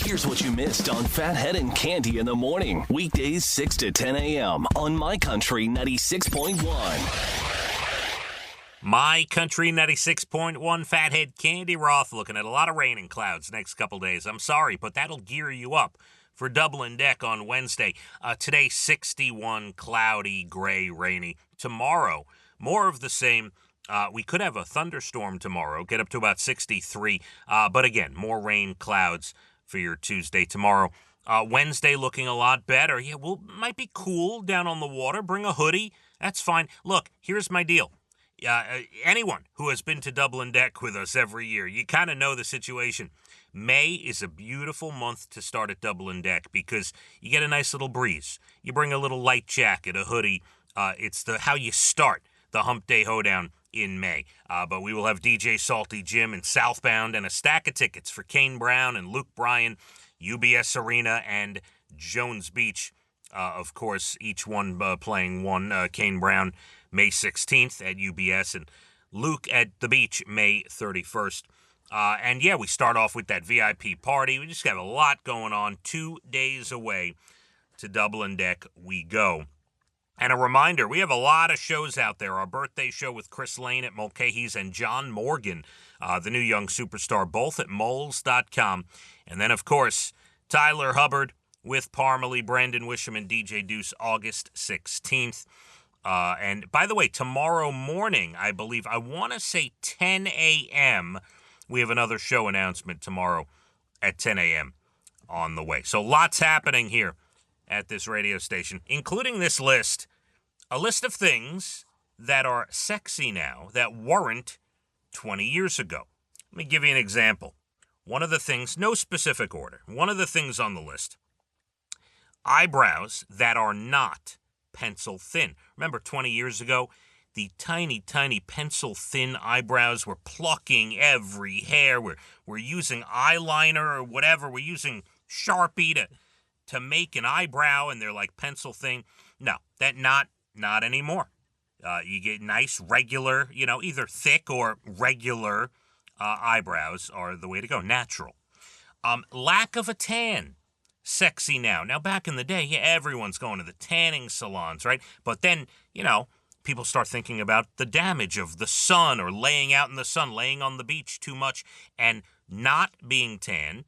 Here's what you missed on Phathead and Cande in the morning. Weekdays 6 to 10 a.m. on My Country 96.1. My Country 96.1, Phathead, Cande Roth, looking at a lot of rain and clouds next couple days. I'm sorry, but that'll gear you up for Double and Deck on Wednesday. Today, 61, cloudy, gray, rainy. Tomorrow, more of the same. We could have a thunderstorm tomorrow, get up to about 63. But again, more rain, clouds for your Tuesday tomorrow. Wednesday looking a lot better. Yeah, might be cool down on the water. Bring a hoodie. That's fine. Look, here's my deal. Anyone who has been to Double and Deck with us every year, you kind of know the situation. May is a beautiful month to start at Double and Deck because you get a nice little breeze. You bring a little light jacket, a hoodie. It's how you start the Hump Day Hoedown in May. But we will have DJ Salty Jim in Southbound and a stack of tickets for Kane Brown and Luke Bryan, UBS Arena, and Jones Beach. Of course, each one playing one. Kane Brown May 16th at UBS, and Luke at the beach May 31st. And yeah, we start off with that VIP party. We just got a lot going on. 2 days away to Double and Deck we go. And a reminder, we have a lot of shows out there. Our birthday show with Chris Lane at Mulcahy's and John Morgan, the new young superstar, both at moles.com. And then, of course, Tyler Hubbard with Parmalee, Brandon Wisham, and DJ Deuce, August 16th. And by the way, tomorrow morning, I want to say 10 a.m., we have another show announcement tomorrow at 10 a.m. on the way. So lots happening here at this radio station, including this list, a list of things that are sexy now that weren't 20 years ago. Let me give you an example. One of the things, no specific order, one of the things on the list, eyebrows that are not pencil thin. Remember 20 years ago, the tiny, tiny pencil thin eyebrows were plucking every hair. We're using eyeliner or whatever. We're using Sharpie to make an eyebrow, and they're like pencil thin. No, that not anymore. You get nice, regular, either thick or regular eyebrows are the way to go. Natural. Lack of a tan. Sexy now. Now, back in the day, yeah, everyone's going to the tanning salons, right? But then, people start thinking about the damage of the sun or laying out in the sun, laying on the beach too much, and not being tan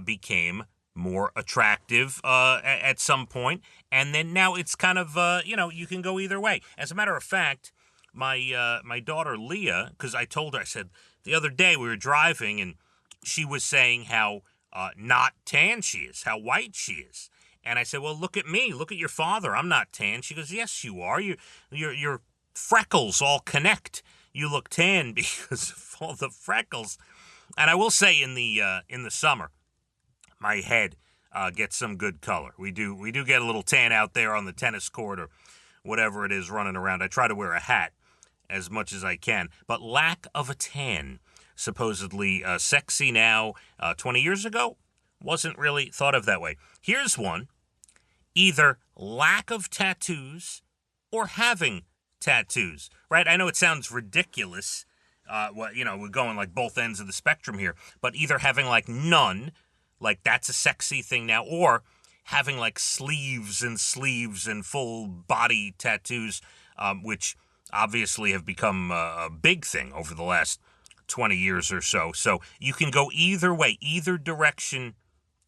became more attractive at some point. And then now it's kind of, you can go either way. As a matter of fact, my daughter Leah, because I told her, I said, the other day we were driving and she was saying how not tan she is, how white she is. And I said, well, look at me. Look at your father. I'm not tan. She goes, yes, you are. Your freckles all connect. You look tan because of all the freckles. And I will say in the summer, my head gets some good color. We do get a little tan out there on the tennis court or whatever it is running around. I try to wear a hat as much as I can. But lack of a tan, supposedly sexy now, 20 years ago, wasn't really thought of that way. Here's one. Either lack of tattoos or having tattoos, right? I know it sounds ridiculous. We're going like both ends of the spectrum here, but either having like none, like that's a sexy thing now, or having like sleeves and full body tattoos, which obviously have become a big thing over the last 20 years or so. So you can go either way. Either direction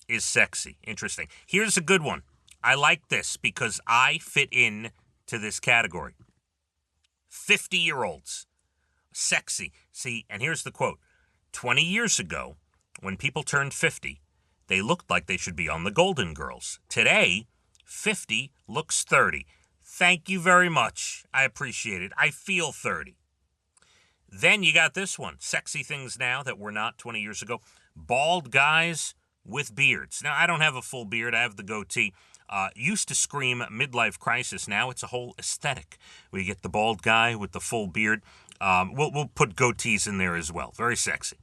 is sexy. Interesting. Here's a good one. I like this because I fit in to this category. 50-year-olds. Sexy. See, and here's the quote. 20 years ago, when people turned 50, they looked like they should be on the Golden Girls. Today, 50 looks 30. Thank you very much. I appreciate it. I feel 30. Then you got this one. Sexy things now that were not 20 years ago. Bald guys with beards. Now, I don't have a full beard. I have the goatee. Used to scream midlife crisis. Now it's a whole aesthetic. We get the bald guy with the full beard. We'll put goatees in there as well. Very sexy.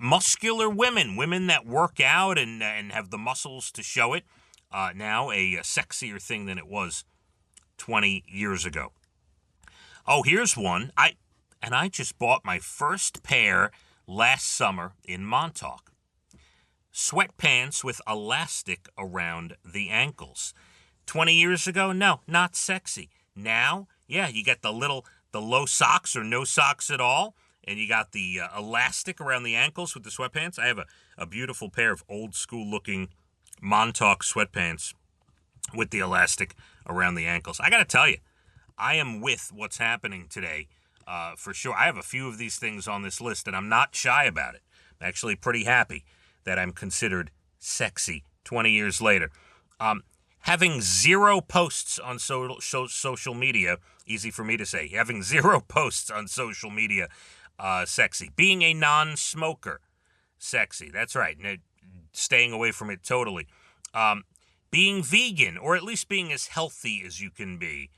Muscular women that work out and have the muscles to show it. Now a sexier thing than it was 20 years ago. Oh, here's one. I just bought my first pair last summer in Montauk. sweatpants with elastic around the ankles. 20 years ago, no, not sexy. Now, yeah, you got the low socks or no socks at all, and you got the elastic around the ankles with the sweatpants. I have a beautiful pair of old school looking Montauk sweatpants with the elastic around the ankles. I got to tell you, I am with what's happening today for sure. I have a few of these things on this list, and I'm not shy about it. I'm actually pretty happy that I'm considered sexy 20 years later. Having zero posts on social media, easy for me to say. Having zero posts on social media, sexy. Being a non-smoker, sexy. That's right. Staying away from it totally. Being vegan, or at least being as healthy as you can be,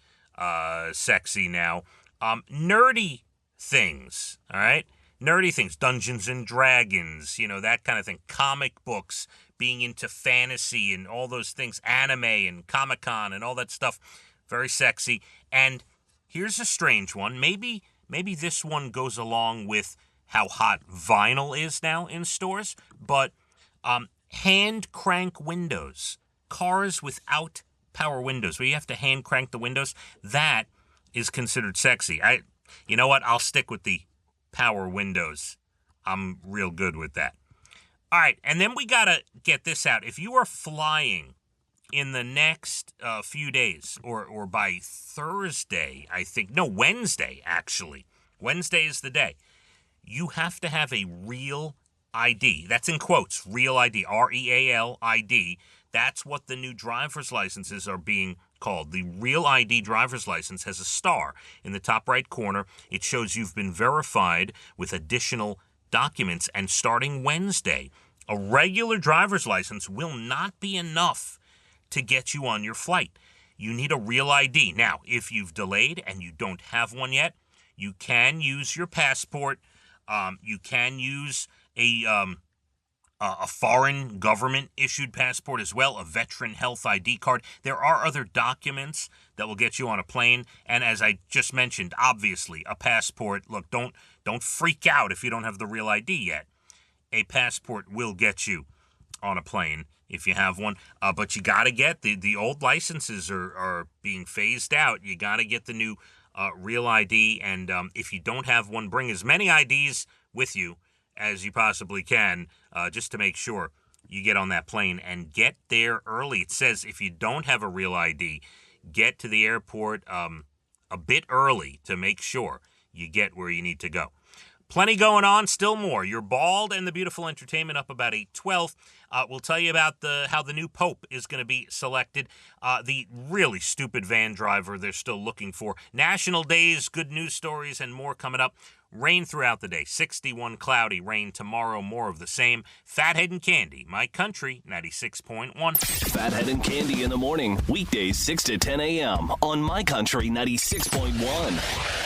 sexy now. Nerdy things, all right? Nerdy things, Dungeons and Dragons, that kind of thing. Comic books, being into fantasy and all those things, anime and Comic-Con and all that stuff, very sexy. And here's a strange one. Maybe this one goes along with how hot vinyl is now in stores, but hand crank windows, cars without power windows, where you have to hand crank the windows, that is considered sexy. You know what? I'll stick with the power windows. I'm real good with that. All right, and then we got to get this out. If you are flying in the next few days, or by Thursday, Wednesday, actually. Wednesday is the day. You have to have a real ID. That's in quotes, real ID, REAL ID. That's what the new driver's licenses are being called. The Real ID driver's license has a star in the top right corner. It shows you've been verified with additional documents. And starting Wednesday, a regular driver's license will not be enough to get you on your flight. You need a Real ID. Now, if you've delayed and you don't have one yet, you can use your passport. You can use a foreign government-issued passport as well, a veteran health ID card. There are other documents that will get you on a plane, and as I just mentioned, obviously, a passport. Look, don't freak out if you don't have the Real ID yet. A passport will get you on a plane if you have one, but you got to get the old licenses are being phased out. You got to get the new Real ID, and if you don't have one, bring as many IDs with you as you possibly can, just to make sure you get on that plane and get there early. It says if you don't have a Real ID, get to the airport a bit early to make sure you get where you need to go. Plenty going on, still more. Your Bald and the Beautiful entertainment up about 8:12. We'll tell you about how the new Pope is going to be selected. The really stupid van driver they're still looking for. National days, good news stories, and more coming up. Rain throughout the day. 61 cloudy. Rain tomorrow. More of the same. Phathead and Cande. My Country 96.1. Phathead and Cande in the morning. Weekdays 6 to 10 a.m. on My Country 96.1.